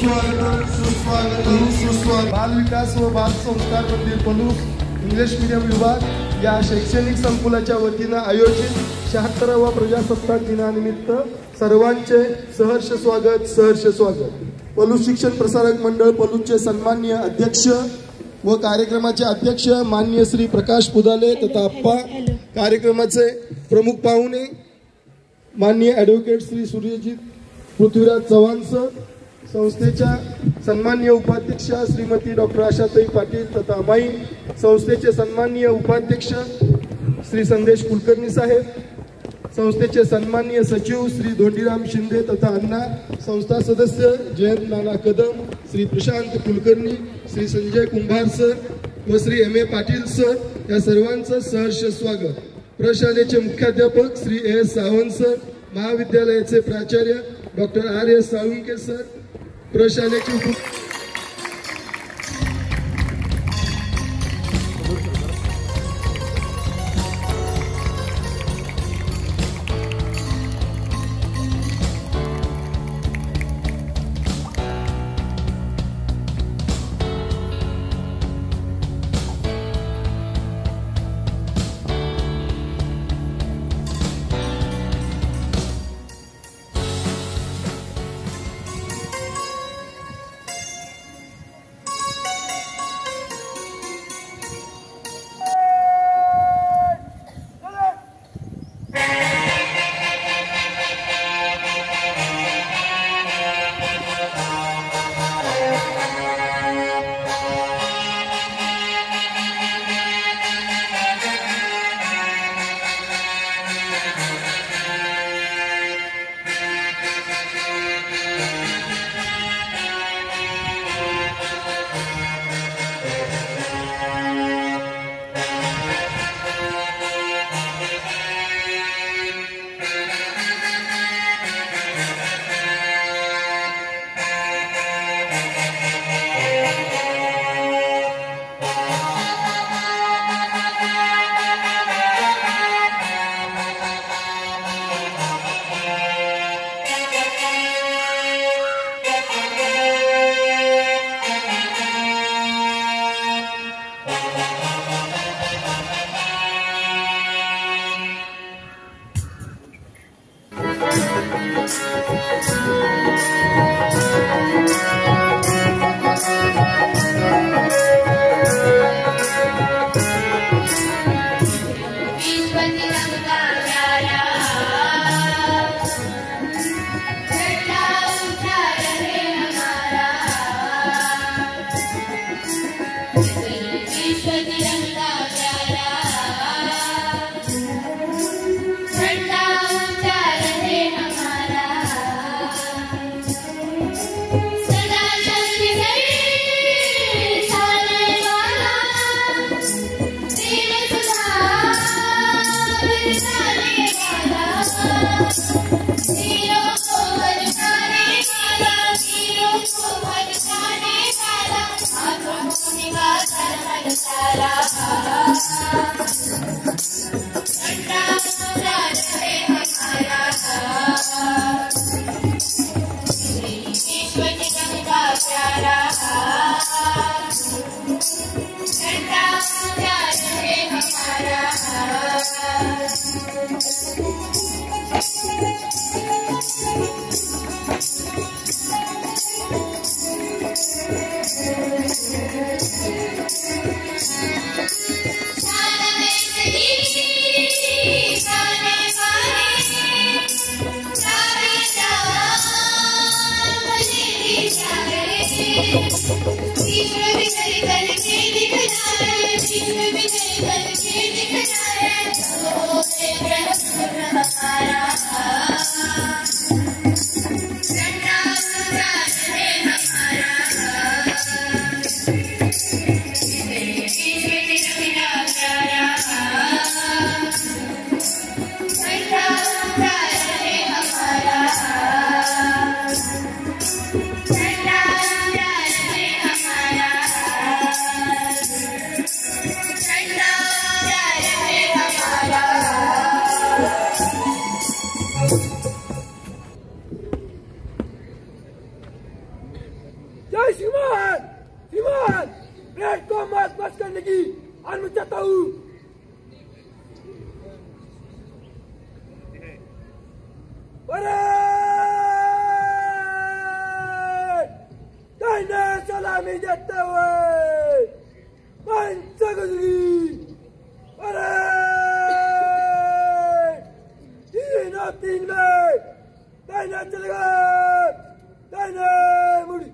सुस्वागत बाल विकास व बाल संस्कार मंदिर पलूस इंग्लिश मीडियम विभाग या शैक्षणिक संकुलाच्या वतीने आयोजित 76वा प्रजासत्ताक दिनानिमित्त सर्वांचे सहर्ष स्वागत। पलूस शिक्षण प्रसारक मंडळ पलूसचे सन्माननीय अध्यक्ष व कार्यक्रमाचे अध्यक्ष माननीय श्री प्रकाश पुदाले तथा अप्पा, कार्यक्रमाचे प्रमुख पाहुणे माननीय ॲडव्होकेट श्री सूर्यजित पृथ्वीराज चव्हाण सर, संस्थेच्या सन्माननीय उपाध्यक्षा श्रीमती डॉक्टर आशाताई पाटील तथा अमाई, संस्थेचे सन्माननीय उपाध्यक्ष श्री संदेश कुलकर्णी साहेब, संस्थेचे सन्माननीय सचिव श्री धोंडीराम शिंदे तथा अण्णा, संस्था सदस्य जयंत नाना कदम, श्री प्रशांत कुलकर्णी, श्री संजय कुंभार सर व Shri M A Patil sir या सर्वांचं सहर्ष स्वागत। प्रशालेचे मुख्याध्यापक श्री एस सावंत सर, महाविद्यालयाचे प्राचार्य doctor R S Salunkhe sir, प्रशालेचे शाला करने की अनुमति चाहता हूँ। सलामी देते हुए पंचगुजरी 3 में दाहिना चलेगा, दाहिने मुड़ी।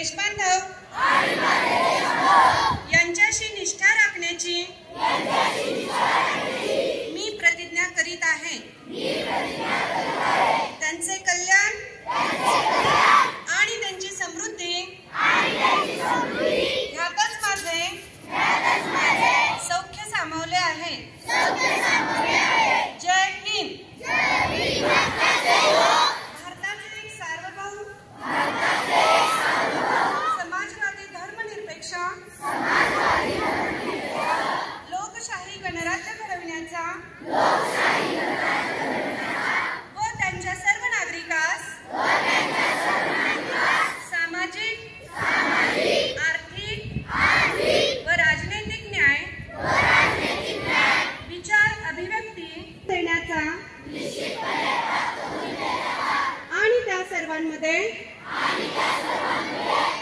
देशबांधव यांच्याशी निष्ठा राखण्याची मी प्रतिज्ञा करीत आहे. त्यांचे कल्याण आणि त्यांची समृद्धी ह्यातच माझे सौख्य सामावले आहे. जय हिंद. भारताचे एक सार्वभौम समाजवादी धर्मनिरपेक्ष लोकशाही गणराज्य घडविण्याचा व त्यांच्या सर्व नागरिकास सामाजिक, आर्थिक व राजनैतिक न्याय विचार अभिव्यक्ती देण्याचा आणि त्या सर्वांमध्ये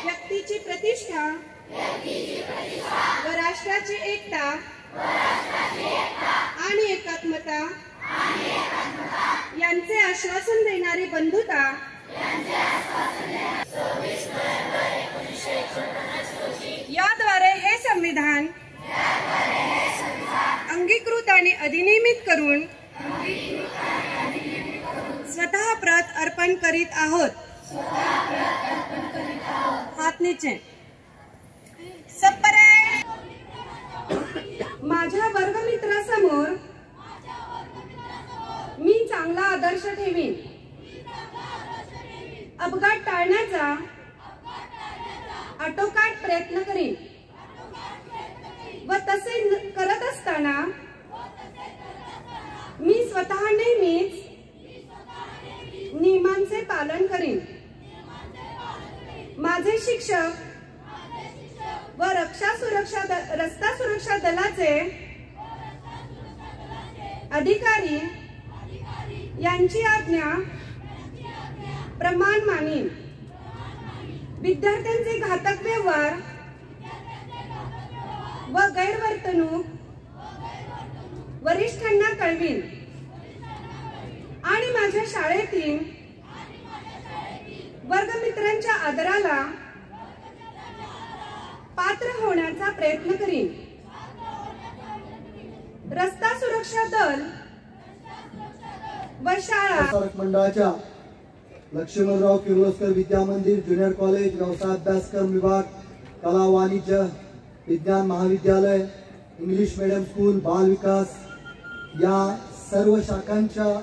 व्यक्तीची प्रतिष्ठा व राष्ट्राची एकता आणि एकात्मता यांचे आश्वासन देणारी बंधुता याद्वारे हे संविधान अंगीकृत आणि अधिनियमित करून स्वतः प्रत अर्पण करीत आहोत. हात नीचे. सबपरे माझ्या वर्गमित्रासमोर मी चांगला आदर्श ठेवीन. अपघात टाळण्याचा आटोकाट प्रयत्न करीन व तसे करत असताना मी स्वतः नेहमीच नियमांचे पालन करीन. माझे शिक्षक व रस्ता सुरक्षा दलाचे अधिकारी यांची आज्ञा प्रमाण मानीन. विद्यार्थ्यांचे घातक व्यवहार व गैरवर्तणूक वरिष्ठांना कळवीन आणि माझ्या शाळेतील वर्गमित्रांच्या आदराला पात्र होण्याचा प्रयत्न करीन. रस्ता सुरक्षा दल व शाळा मंडळाच्या लक्ष्मणराव किर्लोस्कर विद्या मंदिर ज्युनियर कॉलेज, व्यवसाय अभ्यासक्रम विभाग, कला वाणिज्य विज्ञान महाविद्यालय, इंग्लिश मीडियम स्कूल, बाल विकास या सर्व शाखांच्या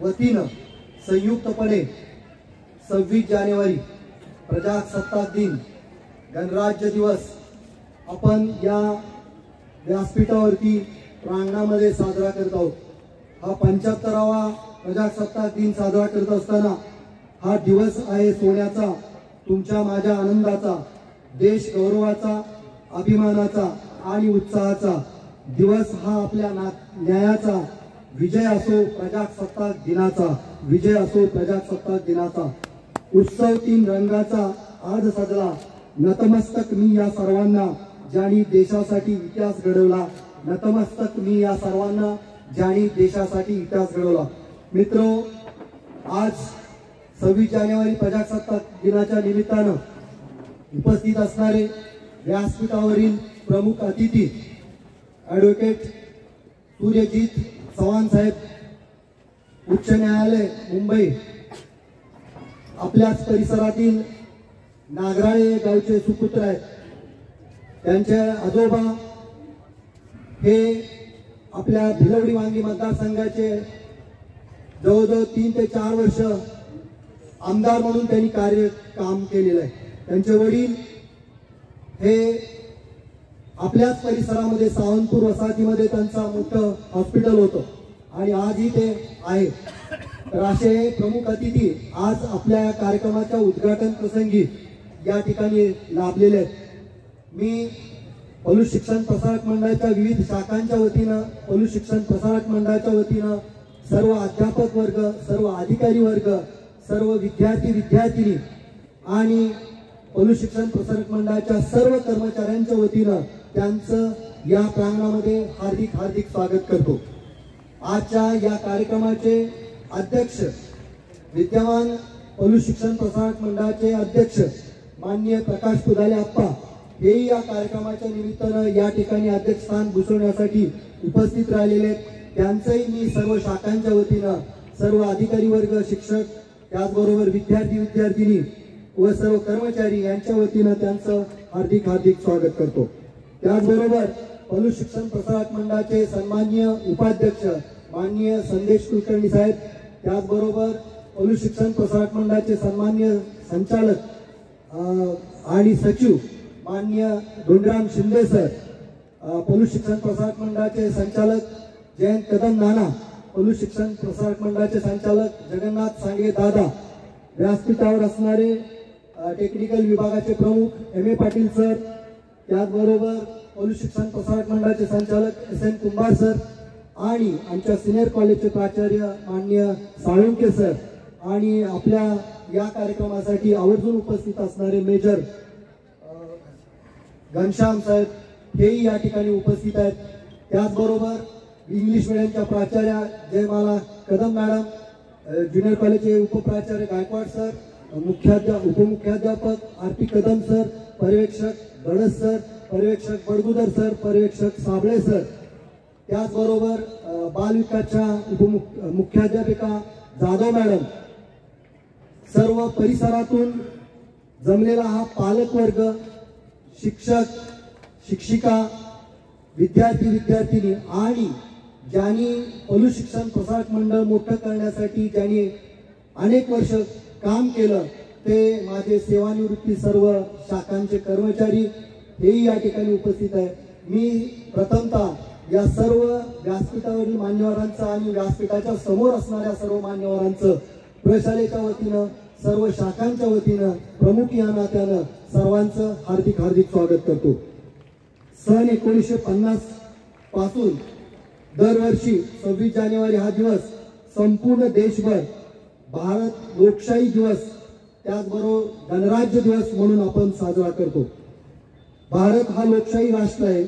वतीनं संयुक्तपणे 26 जानेवारी प्रजासत्ताक दिन गणराज्य दिवस आपण या व्यासपीठावरती प्रांगणामध्ये साजरा करत आहोत. हा 75वा प्रजासत्ताक दिन साजरा करत असताना हा दिवस आहे सोन्याचा, तुमच्या माझ्या आनंदाचा, देश गौरवाचा, अभिमानाचा आणि उत्साहाचा दिवस. हा आपल्या न्यायाचा विजय असो, प्रजासत्ताक दिनाचा विजय असो, प्रजासत्ताक दिनाचा उत्सव 3 रंगाचा आज सजला. नतमस्तक मी या सर्वांना ज्यांनी देशासाठी इतिहास घडवला. नतमस्तक मी या सर्वांना ज्यांनी देशासाठी इतिहास घडवला. मित्रो, आज 26 जानेवारी प्रजासत्ताक दिनाच्या निमित्तानं उपस्थित असणारे व्यासपीठावरील प्रमुख अतिथी ॲडव्होकेट सूर्यजीत चव्हाण साहेब, उच्च न्यायालय मुंबई, आपल्याच परिसरातील नागराळे गावचे सुपुत्र आहेत. त्यांचे आजोबा हे आपल्या भिलवडी वांगी मतदारसंघाचे जवळजवळ 3 ते 4 वर्ष आमदार म्हणून त्यांनी काम केलेलं आहे. त्यांचे वडील हे आपल्याच परिसरामध्ये सावंतपूर वसाहतीमध्ये त्यांचा मोठं हॉस्पिटल होतं आणि आजही ते आहे. तर असे प्रमुख अतिथी आज आपल्या या कार्यक्रमाच्या उद्घाटन प्रसंगी या ठिकाणी लाभलेले आहेत. मी पलू शिक्षण प्रसारक मंडळाच्या विविध शाखांच्या वतीनं, पलू शिक्षण प्रसारक मंडळाच्या वतीनं सर्व अध्यापक वर्ग, सर्व अधिकारी वर्ग, सर्व विद्यार्थी विद्यार्थिनी आणि पलू शिक्षण प्रसारक मंडळाच्या सर्व कर्मचाऱ्यांच्या वतीनं त्यांचं या प्रांगणामध्ये हार्दिक हार्दिक स्वागत करतो. आजच्या या कार्यक्रमाचे अध्यक्ष, विद्यमान पलू शिक्षण प्रसारक मंडळाचे अध्यक्ष माननीय प्रकाश पुदाले आप्पा हेही या कार्यक्रमाच्या निमित्तानं या ठिकाणी अध्यक्षस्थान भूषवण्यासाठी उपस्थित राहिलेले आहेत. त्यांचंही मी सर्व शाखांच्या वतीनं, सर्व अधिकारी वर्ग, शिक्षक, त्याचबरोबर विद्यार्थिनी व सर्व कर्मचारी यांच्या वतीनं त्यांचं हार्दिक स्वागत करतो. त्याचबरोबर पलू शिक्षण प्रसारक मंडळाचे सन्माननीय उपाध्यक्ष माननीय संदेश कुलकर्णी साहेब, त्याचबरोबर पलू शिक्षण प्रसारक मंडळाचे सन्माननीय संचालक आणि सचिव माननीय धोंडराम शिंदे सर, पलू शिक्षण प्रसारक मंडळाचे संचालक जयंत कदम नाना, पलू शिक्षण प्रसारक मंडळाचे संचालक जगन्नाथ सांगे दादा, व्यासपीठावर असणारे टेक्निकल विभागाचे प्रमुख एम ए पाटील सर, त्याचबरोबर पलू शिक्षण प्रसारक मंडळाचे संचालक एस एन कुंभार सर आणि आमच्या सिनियर कॉलेजचे प्राचार्य माननीय साळुंके सर आणि आपल्या या कार्यक्रमासाठी आवर्जून उपस्थित असणारे मेजर घनश्याम साहेब हेही या ठिकाणी उपस्थित आहेत. त्याचबरोबर इंग्लिश मिडियमच्या प्राचार्या जयमाला कदम मॅडम, ज्युनियर कॉलेजचे उपप्राचार्य गायकवाड सर, उपमुख्याध्यापक आर पी कदम सर, पर्यवेक्षक गडस सर, पर्यवेक्षक बडगुदर सर, पर्यवेक्षक साबळे सर, त्याचबरोबर बाल विकासच्या मुख्याध्यापिका जाधव मॅडम, सर्व परिसरातून जमलेला हा पालक वर्ग, शिक्षक, शिक्षिका, विद्यार्थिनी आणि ज्यांनी पलू शिक्षण प्रसारक मंडळ मोठं करण्यासाठी ज्यांनी अनेक वर्ष काम केलं ते माझे सेवानिवृत्ती सर्व शाखांचे कर्मचारी हेही या ठिकाणी उपस्थित आहे. मी प्रथमतः या सर्व व्यासपीठावरील मान्यवरांचं आणि व्यासपीठाच्या समोर असणाऱ्या सर्व मान्यवरांचं प्रशालेच्या वतीनं, सर्व शाखांच्या वतीनं, प्रमुख या नात्यानं सर्वांचं हार्दिक स्वागत करतो. सन 1950 पासून दरवर्षी 26 जानेवारी हा दिवस संपूर्ण देशभर भारत लोकशाही दिवस, त्याचबरोबर गणराज्य दिवस म्हणून आपण साजरा करतो. भारत हा लोकशाही राष्ट्र आहे,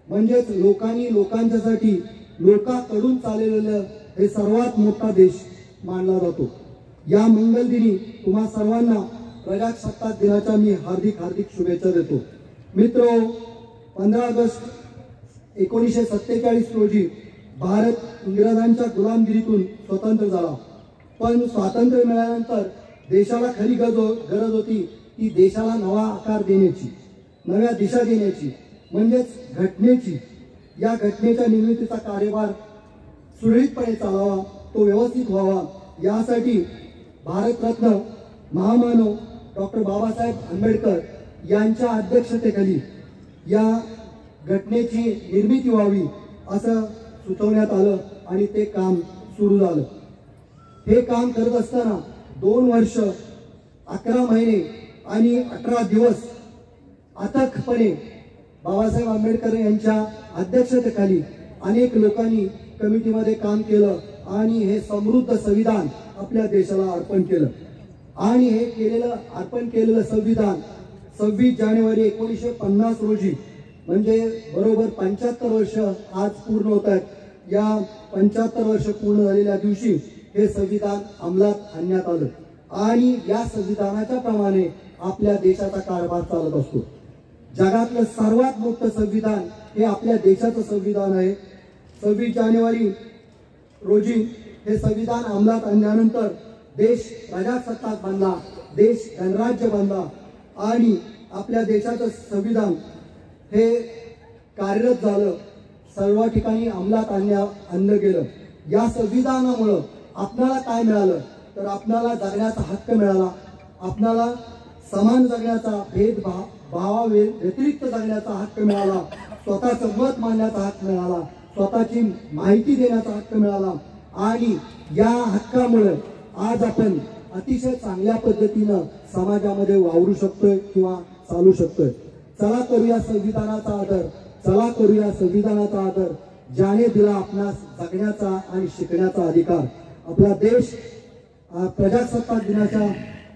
म्हणजेच लोकांनी लोकांच्यासाठी लोकांकडून चाललेलं हे सर्वात मोठा देश मानला जातो. या मंगल दिनी तुम्हा सर्वांना प्रजासत्ताक दिनाच्या मी हार्दिक शुभेच्छा देतो. मित्र, 15 ऑगस्ट 1947 रोजी भारत इंग्रजांच्या गुलामगिरीतून स्वतंत्र झाला. पण स्वातंत्र्य मिळाल्यानंतर देशाला खरी गरज होती ती देशाला नवा आकार देण्याची, नव्या दिशा देण्याची, म्हणजेच घटनेची. या घटनेच्या निर्मितीचा कार्यभार सुरळीतपणे चालावा, तो व्यवस्थित व्हावा, यासाठी भारतरत्न महामानव डॉक्टर बाबासाहेब आंबेडकर यांच्या अध्यक्षतेखाली या घटनेची निर्मिती व्हावी असं सुचवण्यात आलं आणि ते काम सुरू झालं. हे काम करत असताना 2 वर्ष 11 महिने आणि 18 दिवस अथकपणे बाबासाहेब आंबेडकर यांच्या अध्यक्षतेखाली अनेक लोकांनी कमिटीमध्ये काम केलं आणि हे समृद्ध संविधान आपल्या देशाला अर्पण केलं. आणि हे अर्पण केलेलं संविधान 26 जानेवारी 1950 रोजी, म्हणजे बरोबर 75 वर्ष आज पूर्ण होत आहेत. या 75 वर्ष पूर्ण झालेल्या दिवशी हे संविधान अंमलात आणण्यात आलं आणि या संविधानाच्या प्रमाणे आपल्या देशाचा कारभार चालत असतो. जगातलं सर्वात मोठं संविधान हे आपल्या देशाचं संविधान आहे. 26 जानेवारी रोजी हे संविधान अंमलात आणल्यानंतर देश प्रजासत्ताक बनला, देश गणराज्य बनला आणि आपल्या देशाचं संविधान हे कार्यरत झालं, सर्व ठिकाणी अंमलात आणलं गेलं. या संविधानामुळं आपल्याला काय मिळालं तर आपल्याला जगण्याचा हक्क मिळाला, आपल्याला समान जगण्याचा, भेदभावा व्यतिरिक्त जगण्याचा हक्क मिळाला, स्वतःचं मत मांडण्याचा हक्क मिळाला, स्वतःची माहिती देण्याचा हक्क मिळाला आणि या हक्कामुळे आज आपण अतिशय चांगल्या पद्धतीनं समाजामध्ये वावरू शकतोय किंवा चालू शकतोय. चला करूया संविधानाचा आदर, चला करूया संविधानाचा आदर, ज्याने दिला आपणास जगण्याचा आणि शिकण्याचा अधिकार. आपला देश प्रजासत्ताक दिनाच्या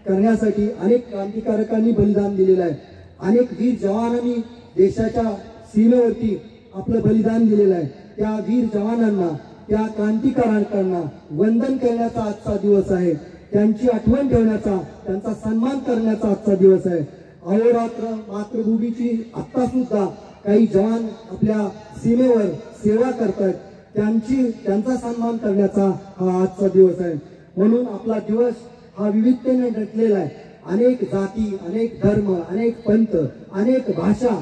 करण्यासाठी अनेक क्रांतिकारकांनी बलिदान दिलेलं आहे. अनेक वीर जवानांनी देशाच्या सीमेवरती आपलं बलिदान दिलेलं आहे. त्या वीर जवानांना, त्या क्रांतिकारकांना वंदन करण्याचा आजचा दिवस आहे. त्यांची आठवण ठेवण्याचा, त्यांचा सन्मान करण्याचा आजचा दिवस आहे. अहोरात्र मातृभूमीची आता सुद्धा काही जवान आपल्या सीमेवर सेवा करतात, त्यांचा सन्मान करण्याचा हा आजचा दिवस आहे. म्हणून आपला दिवस हा विविधतेने नटलेला आहे. अनेक जाती, अनेक धर्म, अनेक पंथ, अनेक भाषा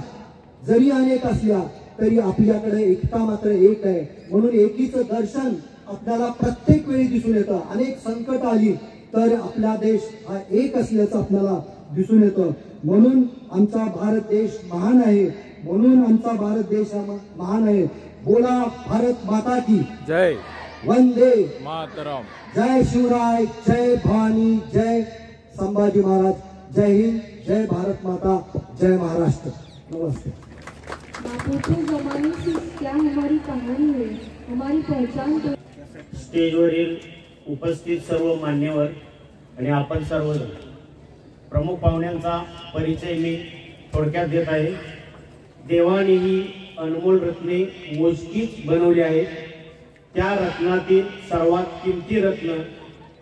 जरी अनेक असल्या तरी आपल्याकडे एकता मात्र एक आहे. म्हणून एकीचं दर्शन आपल्याला प्रत्येक वेळी दिसून येतं. अनेक संकट आली तर आपला देश हा एक असल्याचं आपल्याला दिसून येतं. म्हणून आमचा भारत देश महान आहे. म्हणून आमचा भारत देश हा महान आहे. बोला भारत माता की जय, वंदे मातरम. जय शिवराय, जय भवानी, जय संभाजी महाराज, जय हिंद, जय भारत माता, जय महाराष्ट्र. नमस्ते. बापू के जमाने से क्या हमारी कहानी है, हमारी पहचान तो. स्टेजवरील उपस्थित सर्व मान्यवर आणि आपण सर्व प्रमुख पाहुण्यांचा परिचय मी थोडक्यात देत आहे. देवाने ही अनमोल रत्ने मोजकीच बनवली आहेत. त्या रत्नातील सर्वात किमती रत्न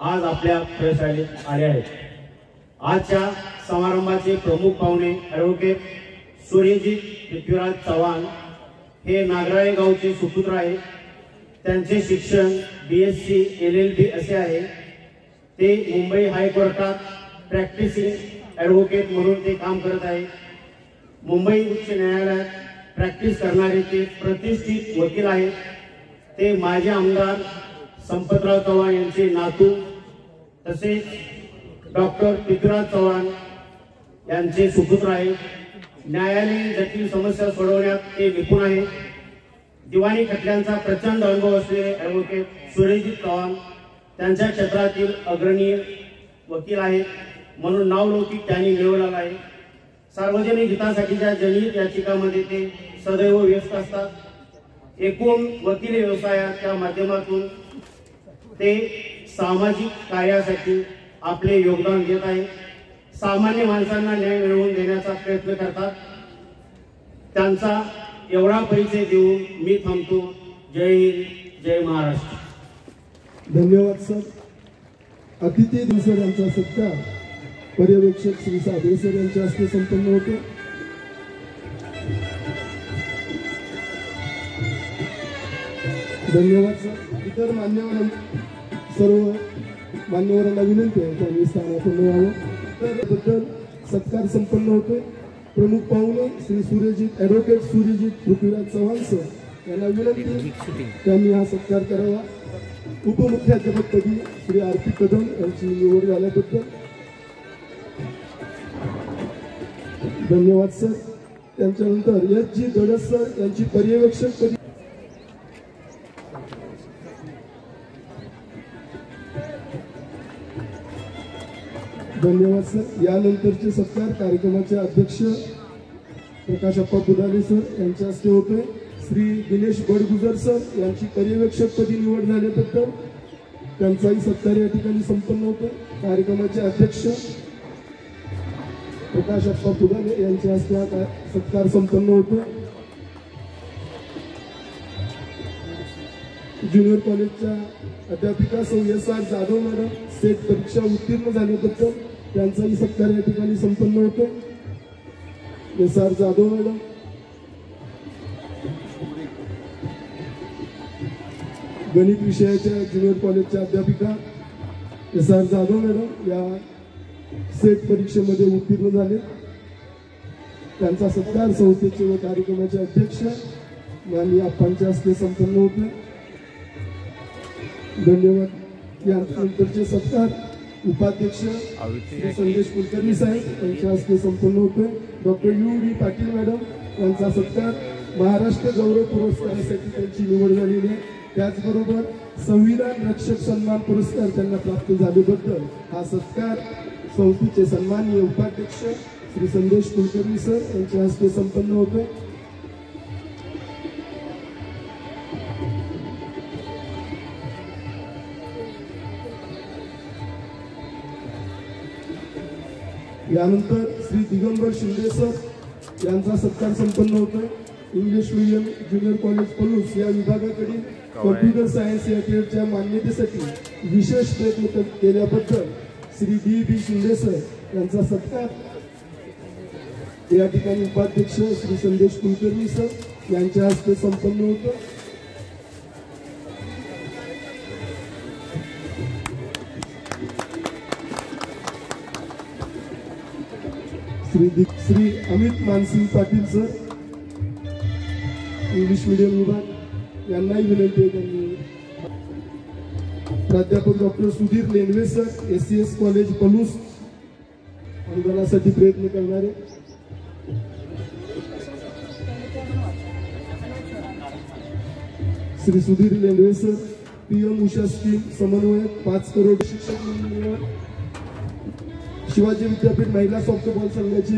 आज आपल्या प्रशालेत आले आहेत. आजच्या समारंभाचे प्रमुख पाहुणे ॲडव्होकेट सूर्यजित पृथ्वीराज चव्हाण हे नागराळे गावचे सुपुत्र आहेत. त्यांचे शिक्षण BSc LLB असे आहे. ते मुंबई हायकोर्टात प्रॅक्टिसिंग ॲडव्होकेट म्हणून ते काम करत आहेत. मुंबई उच्च न्यायालयात प्रॅक्टिस करणारे ते प्रतिष्ठित वकील आहेत. ते माजी आमदार संपतराव चव्हाण यांचे नातू तसेच डॉक्टर पृथ्वीराज चव्हाण यांचे सुपुत्र आहेत. न्यायालयीन जटिल समस्या सोडवण्यात ते निपुण आहेत. दिवाणी खटल्यांचा प्रचंड अनुभव असलेले ॲडव्होकेट सूर्यजित चव्हाण त्यांच्या क्षेत्रातील अग्रणी वकील आहेत. म्हणून नावलौकिक त्यांनी मिळवलेला आहे. सार्वजनिक हितासाठीच्या जनहित याचिकांमध्ये ते सदैव व्यस्त असतात. एकूण वकिली व्यवसायाच्या माध्यमातून ते सामाजिक कार्यासाठी आपले योगदान देत आहेत. सामान्य माणसांना न्याय मिळवून देण्याचा प्रयत्न करतात. त्यांचा एवढा परिचय देऊन मी थांबतो. जय हिंद, जय महाराष्ट्र. धन्यवाद सर. अतिथी सर यांचा सत्कार पर्यवेक्षक श्री साबळे सर यांच्या हस्ते संपन्न होतो. धन्यवाद सर. इतर सर्व मान्यवरांना विनंती आहे त्यांनी स्थानापन्न व्हावं. त्याबद्दल सत्कार संपन्न होतोय. प्रमुख पाहुणे श्री ॲडव्होकेट सूर्यजित पृथ्वीराज चव्हाण सर यांना विनंती त्यांनी हा सत्कार करावा. उपमुख्याध्यापकपदी श्री आरती कदम यांची निवड झाल्याबद्दल धन्यवाद सर. त्यांच्यानंतर SG धडस सर यांची पर्यवेक्षकपदी धन्यवाद सर. यानंतरचे सत्कार कार्यक्रमाचे अध्यक्ष प्रकाशप्पा पुदाले सर यांच्या हस्ते होतोय. श्री दिनेश बडगुजर सर यांची पर्यवेक्षकपदी निवड झाल्याबद्दल त्यांचाही सत्कार या ठिकाणी संपन्न होतोय. कार्यक्रमाचे अध्यक्ष प्रकाशप्पा पुदाले यांच्या हस्ते हा सत्कार संपन्न होतोय. ज्युनियर कॉलेजच्या अध्यापिका सौ SR जाधव मॅडम सेट परीक्षा उत्तीर्ण झाल्याबद्दल त्यांचाही सत्कार या ठिकाणी संपन्न होतो. SR जाधव मॅडम, गणित विषयाच्या ज्युनियर कॉलेजच्या अध्यापिका SR जाधव मॅडम या सेट परीक्षेमध्ये उत्तीर्ण झाले. त्यांचा सत्कार संस्थेचे व कार्यक्रमाचे अध्यक्ष माननीय आप्पांच्या हस्ते संपन्न होते. धन्यवाद. यानंतरचे सत्कार उपाध्यक्ष श्री संदेश कुलकर्णी साहेब यांच्या हस्ते संपन्न होतोय. डॉक्टर UD पाटील मॅडम यांचा सत्कार महाराष्ट्र गौरव पुरस्कारासाठी त्यांची निवड झालेली आहे. त्याचबरोबर संविधान रक्षक सन्मान पुरस्कार त्यांना प्राप्त झाल्याबद्दल हा सत्कार संस्थेचे सन्माननीय उपाध्यक्ष श्री संदेश कुलकर्णी सर यांच्या हस्ते संपन्न होतोय. यानंतर श्री दिगंबर शिंदे सर यांचा सत्कार संपन्न होतोय. English medium junior college Palus या विभागाकडील कॉम्प्युटर सायन्स या फिल्डच्या मान्यतेसाठी विशेष प्रयत्न केल्याबद्दल श्री DB शिंदे सर यांचा सत्कार या ठिकाणी उपाध्यक्ष श्री संदेश कुलकर्णी सर यांच्या हस्ते संपन्न होतं. Shri Amit Mansing Patil sir English medium विभाग यांनाही विनंती आहे. त्यांनी प्राध्यापक doctor Sudhir Lendwe sir SCS college Palus अनुदानासाठी प्रयत्न करणारे. Shri Sudhir Lendwe sir PM Usha scheme समन्वयक 5 करोड शिक्षक मंडळ. शिवाजी विद्यापीठ महिला सॉफ्टबॉल संघाची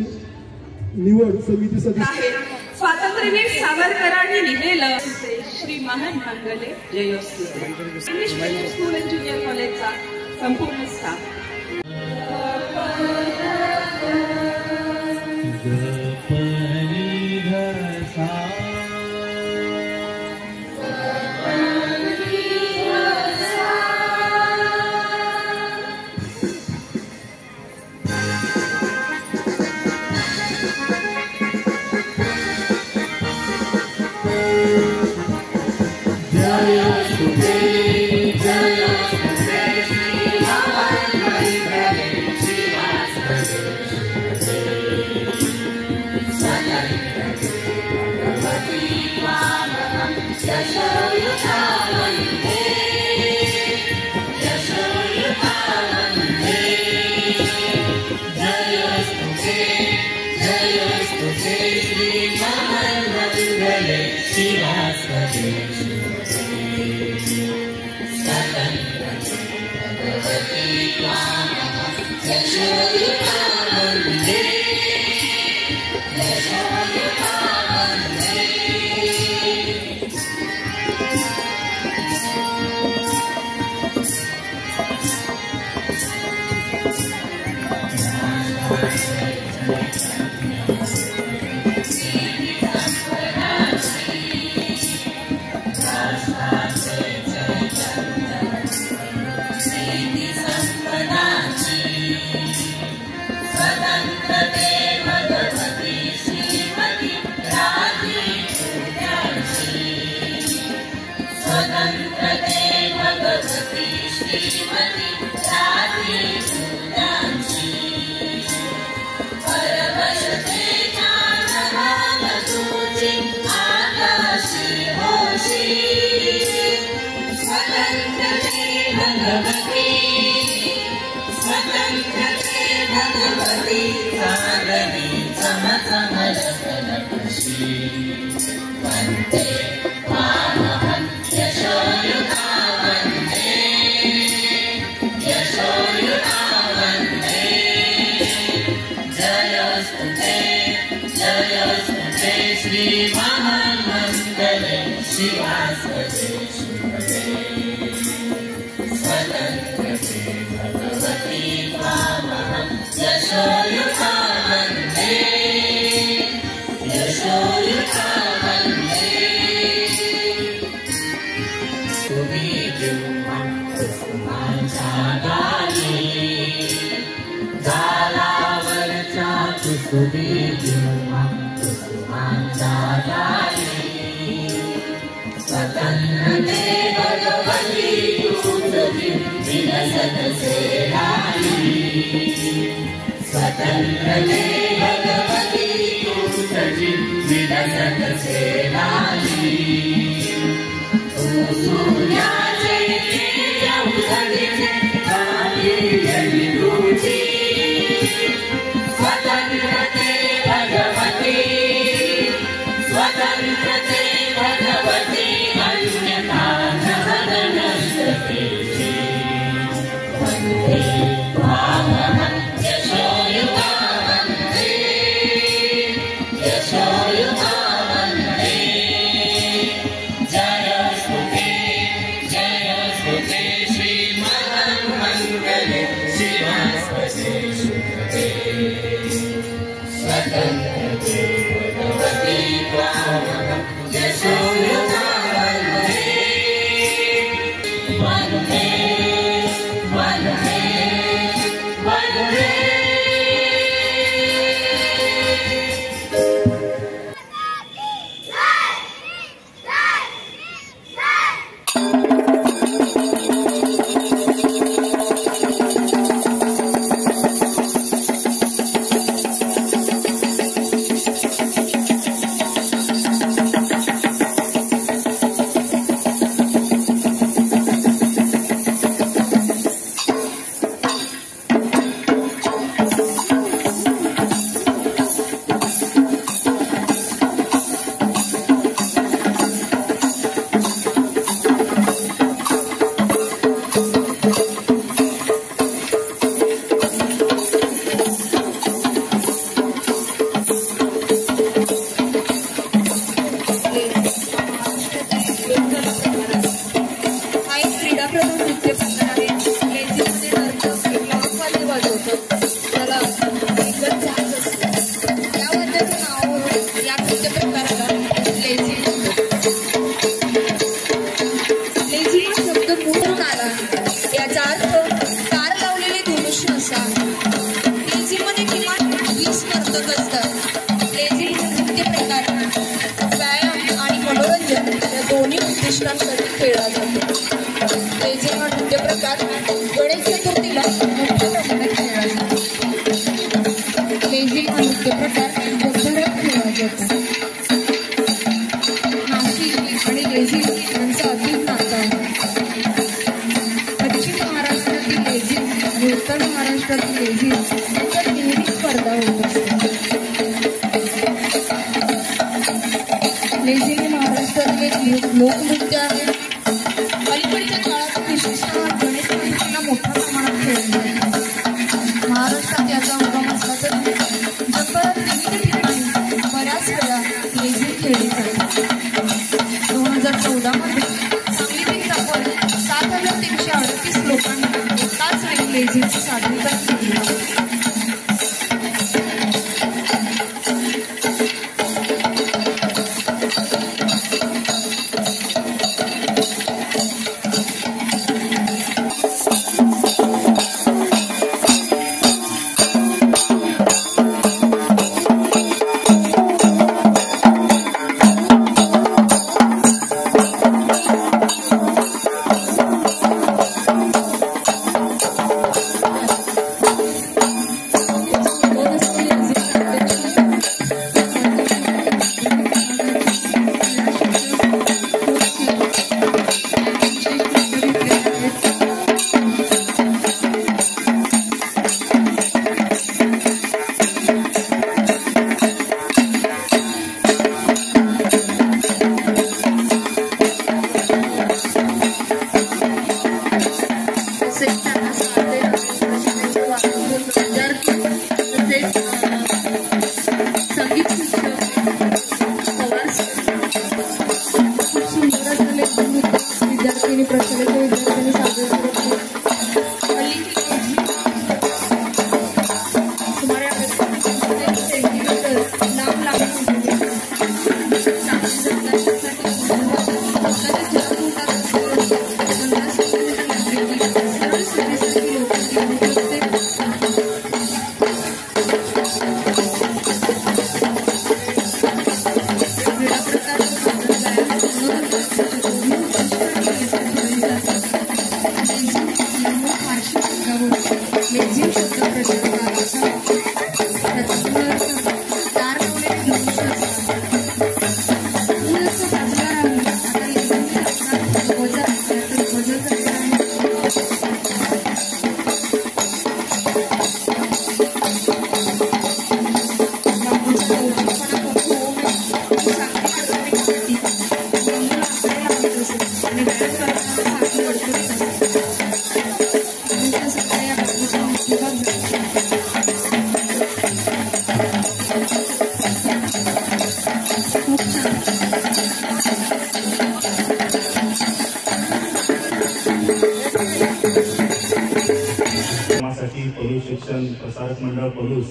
निवड समिती सदस्य. स्वातंत्र्यवीर सावरकरांनी लिहिलेलं श्री महान मंगले जयोस्तु. English medium school and junior कॉलेजचा संपूर्ण स्टाफ. लेझिम नृत्य प्रकार व्यायाम आणि मनोरंजन या दोन्ही उद्दिष्टांसाठी खेळला जातो. लेझिम हा नृत्य प्रकार गणेश चतुर्थीला मोठ्या प्रमाणात खेळला जातो. लेझिम हा नृत्य प्रकार जगभरात खेळला जातो. नाशिक आणि लेझिम यांचा अतूट नातं आहे. पश्चिम महाराष्ट्रातील लेझिम आणि उत्तर महाराष्ट्रातील लेझिम यांच्यात नेहमी स्पर्धा होत असते. लेझिम हे महाराष्ट्रातील एक लोकनृत्य आहे. अलीकडच्या काळात विशेषतः गणेश चतुर्थीला मोठ्या प्रमाणात खेळले जाते. महाराष्ट्रात याचा उगम असला तरी जगभरात विविध ठिकाणी बऱ्याच वेळा लेझिम खेळली जाते. 2014 मध्ये सांगलीतील तब्बल 7,338 लोकांनी एकाच वेळी लेझिमचे सादरीकरण केले. शिक्षण प्रसारक मंडळ पलूस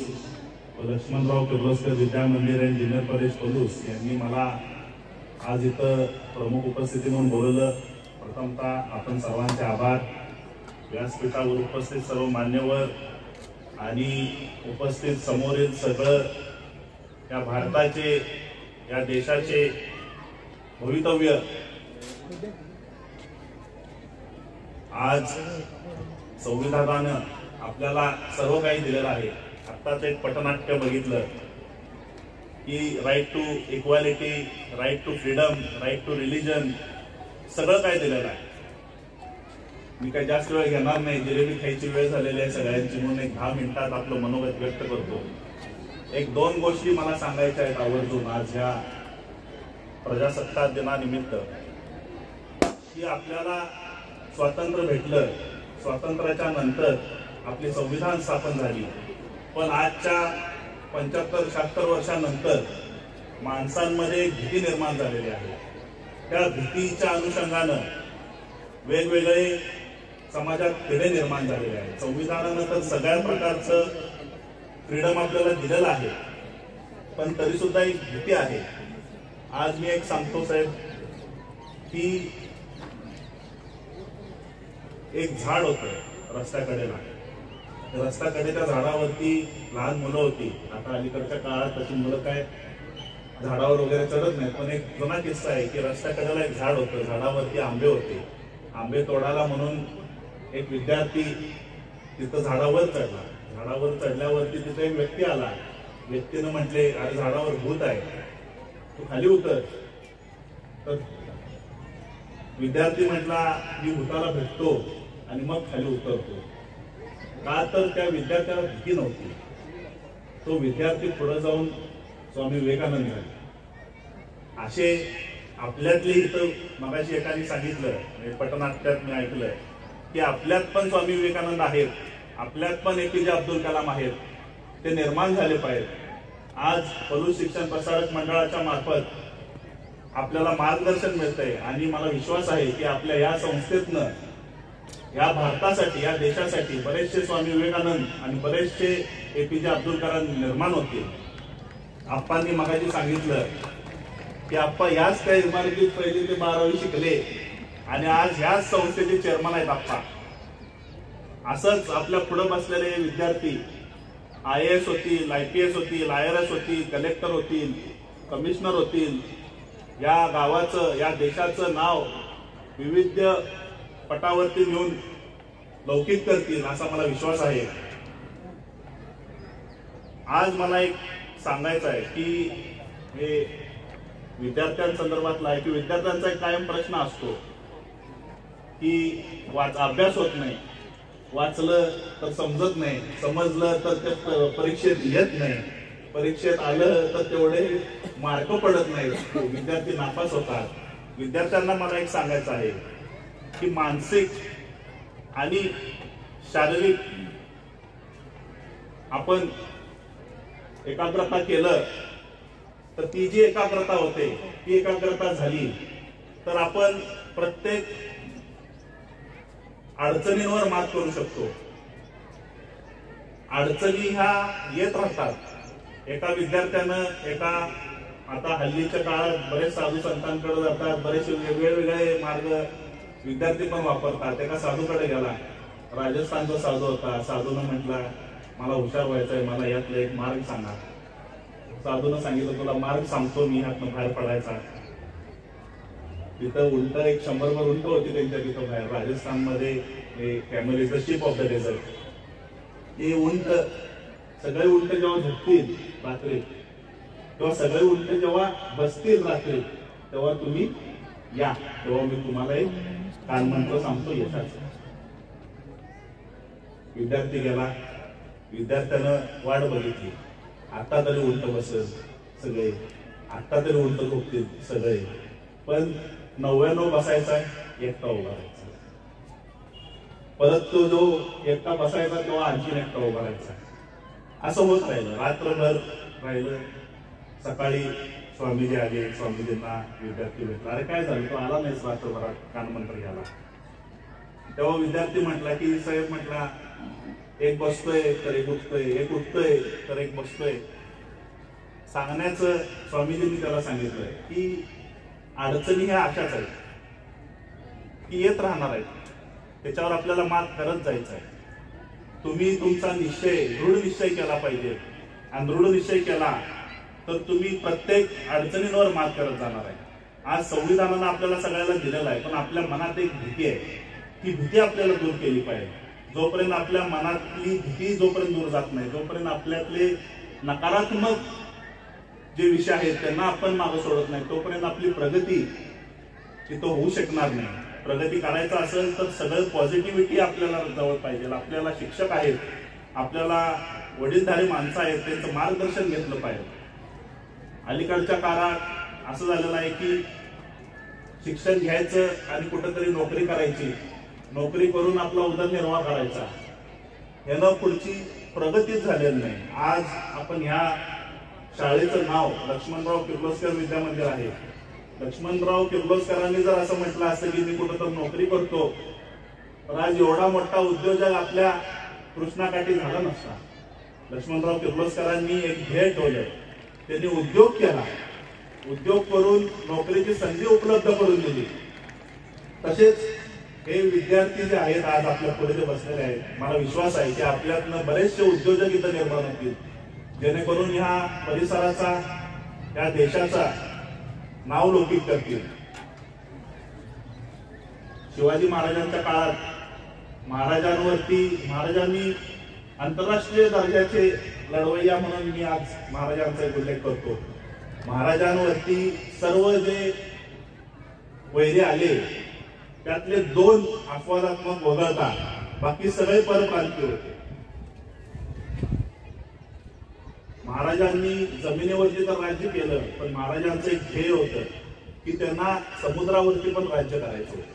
व लक्ष्मणराव किर्लोस्कर विद्या मंदिर अँड ज्युनियर कॉलेज पलूस यांनी मला आज इथं प्रमुख उपस्थिती म्हणून बोलवलं. प्रथमतः आपण सर्वांचे आभार. व्यासपीठावर उपस्थित सर्व मान्यवर आणि उपस्थित समोरील सगळं या भारताचे या देशाचे भवितव्य आज संविधानानं आपल्याला सर्व काही दिलेलं आहे. आत्ताच एक पटनाट्य बघितलं की right to equality, right to freedom, right to religion, सगळं काय दिलेलं आहे. मी काही जास्त वेळ घेणार नाही, जिलेबी खायची वेळ झालेली आहे सगळ्यांची, म्हणून एक 10 मिनिटात आपलं मनोगत व्यक्त करतो. 1-2 गोष्टी मला सांगायच्या आहेत आवर्जून आज ह्या प्रजासत्ताक दिनानिमित्त. की आपल्याला स्वातंत्र्य भेटलं, स्वातंत्र्याच्या नंतर आपली संविधान स्थापन झाली, पण आजच्या 75-76 वर्षांनंतर माणसांमध्ये भीती निर्माण झालेली आहे. त्या भीतीच्या अनुषंगानं वेगवेगळे समाजात तिढे निर्माण झालेले आहेत. संविधानानं तर सगळ्या प्रकारचं फ्रीडम आपल्याला दिलेलं आहे, पण तरी सुद्धा एक भीती आहे. आज मी एक सांगतो साहेब की एक झाड होतं रस्त्याकडेला, रस्त्याकडेच्या झाडावरती लहान मुलं होती. आता अलीकडच्या काळात तशी मुलं काय झाडावर वगैरे चढत नाहीत, पण एक जुना किस्सा आहे की रस्त्याकडेला एक झाड होतं, झाडावरती आंबे होते. आंबे तोडायला म्हणून एक विद्यार्थी तिथं झाडावर चढला. झाडावर चढल्यावरती तिथे एक व्यक्ती आला. व्यक्तीनं म्हटले, अरे झाडावर भूत आहे, तू खाली उतर. तर विद्यार्थी म्हटला, मी भूताला भेटतो आणि मग खाली उतरतो. का तर त्या विद्यार्थ्याला भीती नव्हती. तो विद्यार्थी पुढे जाऊन स्वामी विवेकानंद झाले. असे आपल्यातले इथं मगाशी एकाने सांगितलं, पटनाट्यात मी ऐकलं की आपल्यात पण स्वामी विवेकानंद आहेत, आपल्यात पण APJ अब्दुल कलाम आहेत. ते निर्माण झाले पाहिजे. आज पलूस शिक्षण प्रसारक मंडळाच्या मार्फत आपल्याला मार्गदर्शन मिळतंय आणि मला विश्वास आहे की आपल्या या संस्थेतनं या भारतासाठी, या देशासाठी बरेचसे स्वामी विवेकानंद आणि बरेचसे APJ अब्दुल कलाम निर्माण होतील. आप्पांनी मगाशी सांगितलं की आप्पा याच त्या इमारतीत 1ली ते 12वी शिकले आणि आज याच संस्थेचे चेअरमन आहेत आप्पा. असंच आपल्या पुढे बसलेले विद्यार्थी IAS होतील, IPS होतील, IRS होतील, कलेक्टर होतील, कमिशनर होतील. या गावाचं, या देशाचं नाव विविध पटावरती नेऊन लौकिक करतील असा मला विश्वास आहे. आज मला एक सांगायचं आहे की हे विद्यार्थ्यांसंदर्भातला आहे की विद्यार्थ्यांचा एक कायम प्रश्न असतो की अभ्यास होत नाही, वाचलं तर समजत नाही, समजलं तर ते परीक्षेत येत नाही, परीक्षेत आलं तर तेवढे मार्क पडत नाही, विद्यार्थी नापास होतात. विद्यार्थ्यांना मला एक सांगायचं आहे की मानसिक आणि शारीरिक आपण एकाग्रता केलं तर ती जी एकाग्रता होते ती एकाग्रता झाली तर आपण प्रत्येक अडचणींवर मात करू शकतो. अडचणी ह्या येत राहतात. एका विद्यार्थ्यानं आता हल्लीच्या काळात बरेच साधू संतांकडे जातात, बरेचसे वेगवेगळे मार्ग विद्यार्थी पण वापरतात. एका साधूकडे गेला, राजस्थानचा साधू होता. साधूनं म्हटला, मला हुशार व्हायचंय, मला यातला एक मार्ग सांगा. साधूनं सांगितलं, तुला मार्ग सांगतो मी, ह्यातनं बाहेर पडायचा. तिथं उंट एक 100 उंट होती त्यांच्या तिथं बाहेर. राजस्थानमध्ये family the ship of the dessert. हे उंट, सगळे उंट जेव्हा झोपतील रात्री, तेव्हा सगळे उंट जेव्हा बसतील रात्री, तेव्हा तुम्ही या, तेव्हा मी तुम्हाला एक कानमंत्र सांगतो यशाचं. विद्यार्थी गेला, विद्यार्थ्यानं वाट बघितली. आता तरी उंट बसेल सगळे, आता तरी उंट झोपतील सगळे, पण 99 बसायचा, एकटा उभा राहायचा. परत तो जो एकटा बसायचा तेव्हा आणखी एकटा उभा राहायचा. असं होत राहिलं, रात्रभर राहिलं. सकाळी स्वामीजी आले. स्वामीजींना विद्यार्थी भेटला. अरे काय झालं, तो आला नाहीस रात्रभरात कानमंत्र घ्यायला. तेव्हा विद्यार्थी म्हटला की साहेब, म्हटला एक बसतोय तर एक उठतोय, एक उठतोय तर एक बसतोय. सांगण्याचं स्वामीजींनी त्याला सांगितलंय की अडचणी ह्या अशाच आहेत की येत राहणार आहेत, त्याच्यावर आपल्याला मात करत जायचं आहे. तुम्ही तुमचा निश्चय, दृढ निश्चय केला पाहिजे आणि दृढ निश्चय केला तर तुम्ही प्रत्येक अडचणींवर मात करत जाणार आहे. आज संविधानानं आपल्याला सगळ्याला दिलेलं आहे, पण आपल्या मनात एक भीती आहे, ती भीती आपल्याला दूर केली पाहिजे. जोपर्यंत आपल्या मनातली भीती जोपर्यंत दूर जात नाही, जोपर्यंत आपल्यातले नकारात्मक जे विषय आहेत त्यांना आपण मागं सोडत नाही, तोपर्यंत आपली प्रगती तिथं होऊ शकणार नाही. प्रगती करायचं असेल तर सगळं पॉझिटिव्हिटी आपल्याला जवळ पाहिजे. आपल्याला शिक्षक आहेत, आपल्याला वडीलधारी माणसं आहेत, त्यांचं मार्गदर्शन घेतलं पाहिजे. अलीकडच्या काळात असं झालेलं आहे की शिक्षण घ्यायचं आणि कुठेतरी नोकरी करायची, नोकरी करून आपला उदरनिर्वाह करायचा, यानं पुढची प्रगतीच झालेली नाही. आज आपण ह्या शाळेचं नाव लक्ष्मणराव किर्लोस्कर विद्या मंदिर आहे. लक्ष्मणराव किर्लोस्करांनी जर असं म्हटलं असतं की मी कुठं तर नोकरी करतो, तर आज एवढा मोठा उद्योजक आपल्या कृष्णाकाठी झाला नसता. लक्ष्मणराव किर्लोस्करांनी एक ध्येय ठेवलं, त्यांनी उद्योग केला, उद्योग करून नोकरीची संधी उपलब्ध करून दिली. तसेच हे विद्यार्थी जे आहेत आज आपल्या पुढे जे बसलेले आहेत, मला विश्वास आहे की आपल्यातनं बरेचसे उद्योजक इथं निर्माण होतील, जेणेकरून ह्या परिसराचा, या देशाचा नाव लौकिक करतील. शिवाजी महाराजांच्या काळात महाराजांनी आंतरराष्ट्रीय दर्जाचे लढवय्या म्हणून मी आज महाराजांचा एक उल्लेख करतो. महाराजांवरती सर्व जे वैरी आले त्यातले 2 अपवादात्मक वगळता बाकी सगळे परप्रांतीय होते. महाराजांनी जमिनीवरती तर राज्य केलं, पण महाराजांचं एक ध्येय होतं की त्यांना समुद्रावरती पण राज्य करायचं होतं.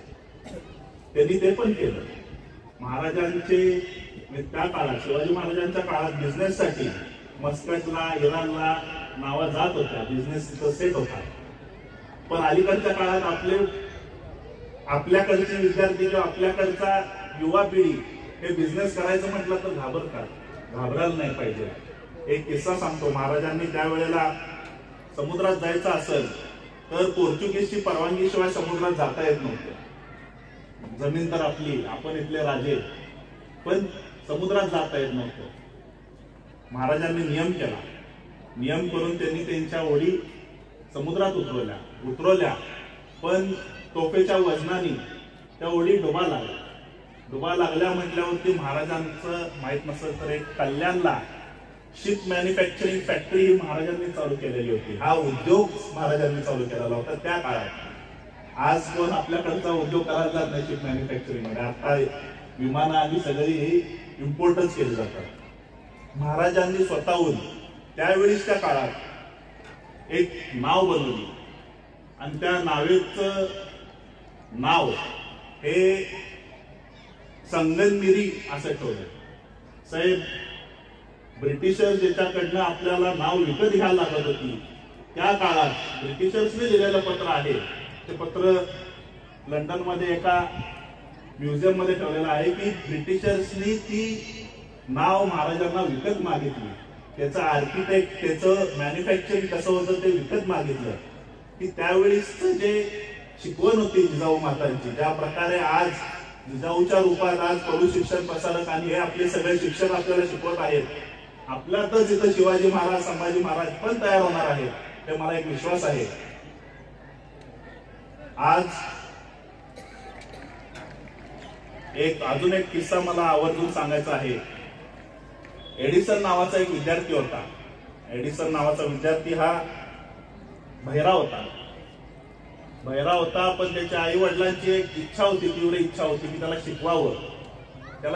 त्यांनी ते पण केलं. महाराजांचे त्या काळात, शिवाजी महाराजांच्या काळात बिझनेससाठी मस्कटला, इराणला नावा जात होत्या, बिझनेस तिथं सेट होता. पण अलीकडच्या काळात आपल्याकडचे विद्यार्थी किंवा आपल्याकडचा युवा पिढी हे बिझनेस करायचं म्हटलं तर घाबरतात. घाबरायला नाही पाहिजे. एक किस्सा सांगतो. महाराजांनी त्यावेळेला समुद्रात जायचं असेल तर पोर्चुगीजची परवानगीशिवाय समुद्रात जाता येत नव्हतं. जमीन तर आपली, आपण इथले राजे, पण समुद्रात जाता येत नव्हतं. महाराजांनी नियम केला. नियम करून त्यांनी त्यांच्या ओढी समुद्रात उतरवल्या, पण तोफेच्या वजनाने त्या ओढी डुबा लागल्या म्हटल्यावरती महाराजांचं माहित नसेल तर एक कल्याणला शिप मॅन्युफॅक्चरिंग फॅक्टरी ही महाराजांनी चालू केलेली होती. हा उद्योग महाराजांनी चालू केलेला होता त्या काळात. आज कोण आपल्याकडचा उद्योग करायला जात नाही शिप मॅन्युफॅक्चरिंग मध्ये. आता विमानं आणि सगळी इम्पोर्टच केली जातात. महाराजांनी स्वतःहून त्यावेळीच्या काळात एक नाव बनवली आणि त्या नावेचं नाव हे संगनमिरी असं ठेवलं. साहेब, ब्रिटिशर ज्याच्याकडनं आपल्याला नाव विकत घ्यायला लागत होती त्या काळात ब्रिटिशर्सने दिलेलं पत्र आहे. ते पत्र लंडनमध्ये एका म्युझियम मध्ये ठेवलेलं आहे की ब्रिटिशर्सनी ती नाव महाराजांना विकत मागितली. त्याचं आर्किटेक्ट, त्याचं मॅन्युफॅक्चरिंग कसं होतं ते विकत मागितलं. की त्यावेळीच जे शिकवण होती जिजाऊ मातांची, ज्या प्रकारे आज जिजाऊच्या रूपात आज पडू शिक्षण प्रसारक आणि हे आपले सगळे शिक्षक आपल्याला शिकवत आहेत, आपल्यातच इथं शिवाजी महाराज, संभाजी महाराज पण तयार होणार आहेत, हे मला एक विश्वास आहे. आज अजून एक किस्सा मला आवर्जून सांगायचा आहे. एडिसन नावाचा एक विद्यार्थी होता. एडिसन नावाचा विद्यार्थी हा बहिरा होता, पण त्याच्या आई वडिलांची एक इच्छा होती, तीव्र इच्छा होती की त्याला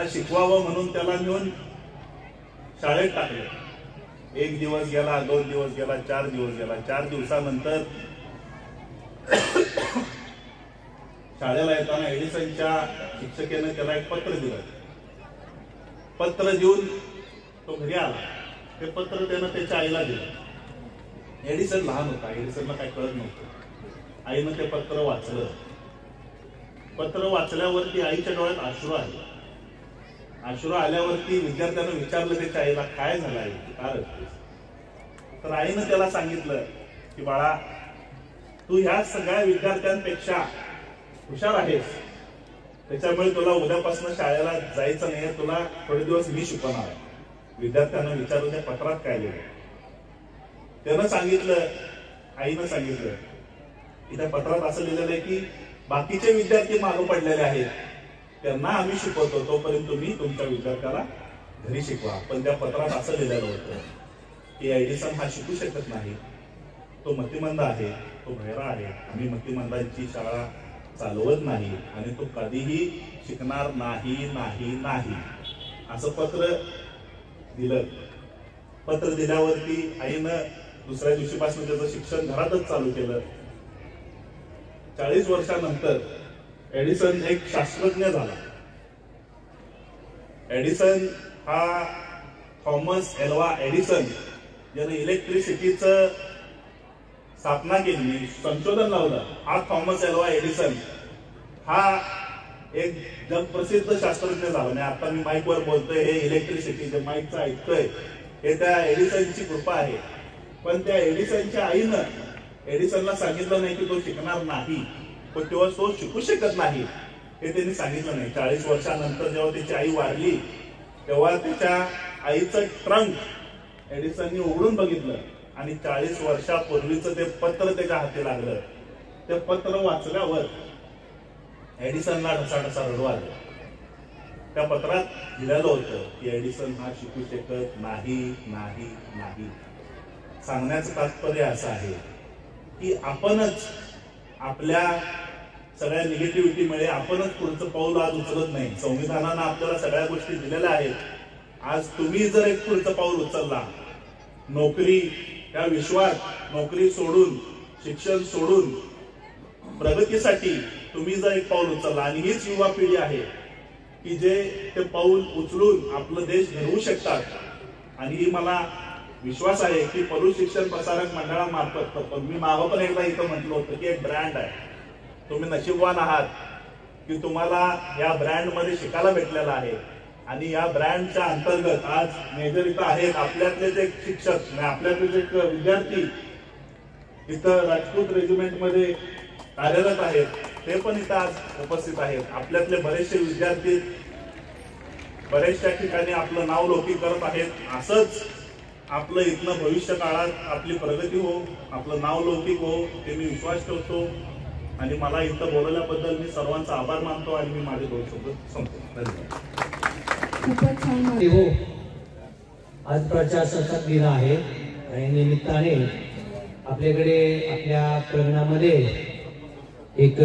शिकवावं म्हणून त्याला नेऊन शाळेत टाकलं. 1 दिवस गेला, 2 दिवस गेला, 4 दिवस गेला. 4 दिवसानंतर शाळेला येताना एडिसनच्या शिक्षकाने त्याला एक पत्र दिलं. पत्र देऊन तो घरी आला. ते पत्र त्यानं त्याच्या आईला दिलं. एडिसन लहान होता, एडिसनला काही कळत नव्हतं. आईनं ते पत्र वाचलं. पत्र वाचल्यावरती आईच्या डोळ्यात अश्रू आले. अश्रू आल्यावरती विद्यार्थ्यानं विचारलं त्याच्या आईला, काय झालं आई, का रडतेस? तर आईनं त्याला सांगितलं की बाळा, तू ह्या सगळ्या विद्यार्थ्यांपेक्षा हुशार आहेस, त्याच्यामुळे तुला उद्यापासून शाळेला जायचं नाही, तुला थोडे दिवस मी शिकवणार आहे. विद्यार्थ्यांना विचारलं त्या पत्रात काय लिहिलं. त्यानं सांगितलं, आईनं सांगितलं की त्या पत्रात असं लिहिलेलं आहे की बाकीचे विद्यार्थी मागं पडलेले आहेत, त्यांना आम्ही शिकवतो, तोपर्यंत तुम्ही तुमच्या विद्यार्थ्याला घरी शिकवा. पण त्या पत्रात असं लिहिलेलं होतं की एडिसन हा शिकू शकत नाही, तो मतिमंद आहे, तो बहिरा आहे, आम्ही मतिमंदांची शाळा चालवत नाही आणि तो कधीही शिकणार नाही नाही नाही असं पत्र दिलं. पत्र दिल्यावरती आईनं दुसऱ्या दिवशीपासून त्याचं शिक्षण घरातच चालू केलं. 40 वर्षानंतर एडिसन एक शास्त्रज्ञ झाला. एडिसन हा थॉमस एल्वा एडिसन ज्याने इलेक्ट्रिसिटीचं स्थापना केली, संशोधन लावलं, हा थॉमस एल्वा एडिसन हा एक जगप्रसिद्ध शास्त्रज्ञ झाला. आणि आता मी माईकवर बोलतोय, हे इलेक्ट्रिसिटी जे माईकचं ऐकतोय हे त्या एडिसनची कृपा आहे. पण त्या एडिसनच्या आईनं एडिसनला सांगितलं नाही की तो शिकणार नाही, पण तेव्हा तो शिकू शकत नाही हे त्यांनी सांगितलं नाही. 40 वर्षानंतर जेव्हा त्याची आई वारली तेव्हा त्याच्या आईचं ट्रंक एडिसननी उघडून बघितलं आणि 40 वर्षापूर्वीचं ते पत्र त्याच्या हाती लागलं. ते पत्र वाचल्यावर एडिसनला ढसाढसा रडू आलं. त्या पत्रात लिहिलेलं होतं की एडिसन हा शिकू शकत नाही नाही नाही. सांगण्याचं तात्पर्य असं आहे की आपणच आपल्या सगळ्या निगेटिव्हिटीमुळे आपणच पुढचं पाऊल आज उचलत नाही. संविधानानं आपल्याला सगळ्या गोष्टी दिलेल्या आहेत. आज तुम्ही जर एक पुढचं पाऊल उचलला, नोकरी या विश्वात नोकरी सोडून शिक्षण सोडून प्रगतीसाठी तुम्ही जर एक पाऊल उचलला आणि हीच युवा पिढी आहे की जे ते पाऊल उचलून आपलं देश घडवू शकतात. आणि ही मला विश्वास आहे की पलू शिक्षण प्रसारक मंडळामार्फत मी मागं पण एकदा इथं म्हटलं होतं की एक ब्रँड आहे. तुम्ही नशीबवान आहात की तुम्हाला या ब्रँडमध्ये शिकायला भेटलेला आहे. आणि या ब्रँडच्या अंतर्गत आज मेजर इथं आहेत. आपल्यातलेच एक शिक्षक, आपल्यातलेच एक विद्यार्थी इथं राजपूत रेजिमेंटमध्ये कार्यरत आहेत. ते पण इथं आज उपस्थित आहेत. आपल्यातले बरेचसे विद्यार्थी बरेचशा ठिकाणी आपलं नाव लौकिक करत आहेत. असंच आपलं इथनं भविष्य काळात आपली प्रगती हो, आपलं नाव लौकिक हो, ते मी विश्वास ठेवतो. आणि मला इथं बोलवल्याबद्दल मी सर्वांचा आभार मानतो आणि मी माझे 2 शब्द संपतो. धन्यवाद. हो, आज प्रजासत्ताक दिन आहे आणि निमित्ताने आपल्याकडे आपल्या प्रगणामध्ये एक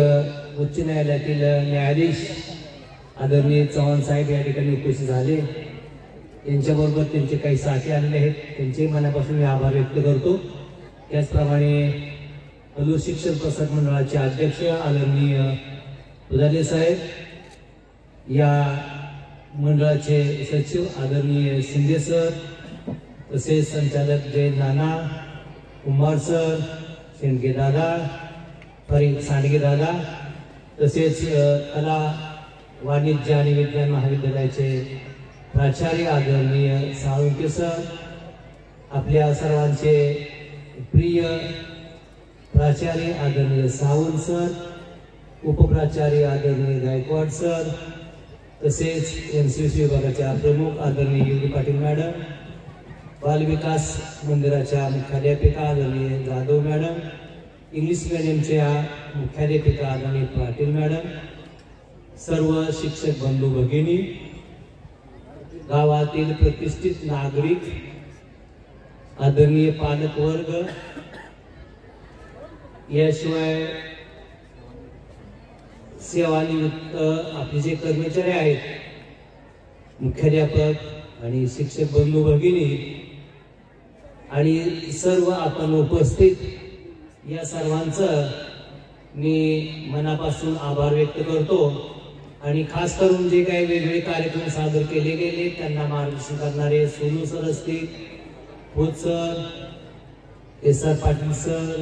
उच्च न्यायालयातील न्यायाधीश आदरणीय चव्हाण साहेब या ठिकाणी उपस्थित झाले. त्यांच्याबरोबर त्यांचे काही साथी आलेले आहेत. त्यांचे मनापासून मी आभार व्यक्त करतो. त्याचप्रमाणे पलू शिक्षण प्रसारक मंडळाचे अध्यक्ष आदरणीय उदाले साहेब, या मंडळाचे सचिव आदरणीय शिंदे सर, तसेच संचालक जय नाना, कुमार सर, शेंडगे दादा, सांडगे दादा, तसेच कला वाणिज्य आणि विज्ञान महाविद्यालयाचे प्राचार्य आदरणीय साळुंके सर, आपल्या सर्वांचे प्रिय प्राचार्य आदरणीय सावंत सर, उपप्राचार्य आदरणीय गायकवाड सर, तसेच NCC विभागाच्या प्रमुख आदरणीय योगी पाटील मॅडम, बालविकास मंदिराच्या मुख्याध्यापिका आदरणीय जाधव मॅडम, इंग्लिश मीडियमच्या मुख्याध्यापिका आदरणीय पाटील मॅडम, सर्व शिक्षक बंधू भगिनी, गावातील प्रतिष्ठित नागरिक, आदरणीय पालक वर्ग, याशिवाय सेवानिवृत्त आपले जे कर्मचारी आहेत, मुख्याध्यापक आणि शिक्षक बंधू भगिनी आणि सर्व आपण उपस्थित या सर्वांचं मी मनापासून आभार व्यक्त करतो. आणि खास करून जे काही वेगवेगळे कार्यक्रम सादर केले गेले त्यांना मार्गदर्शन करणारे सोनू सर असतील, Khot sir, SR Patil sir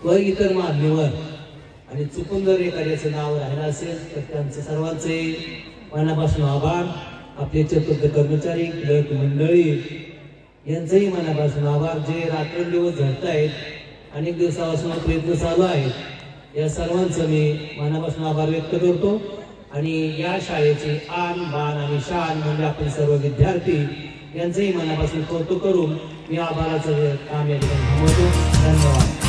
व इतर मान्यवर, आणि चुकून जर एखाद्याचं नाव राहिलं असेल तर त्यांचे सर्वांचे मनापासून आभार. आपले चतुर्थ कर्मचारी, क्लर्क मंडळी यांचंही मनापासून आभार. जे रात्रंदिवस झटत आहेत, अनेक दिवसापासून प्रयत्न चालू आहेत, या सर्वांचं मी मनापासून आभार व्यक्त करतो. आणि या शाळेची आन बान आणि शान म्हणजे आपण सर्व विद्यार्थी यांचंही मनापासून कौतुक करून मी आभाराचं काम या ठिकाणी थांबवतो. धन्यवाद.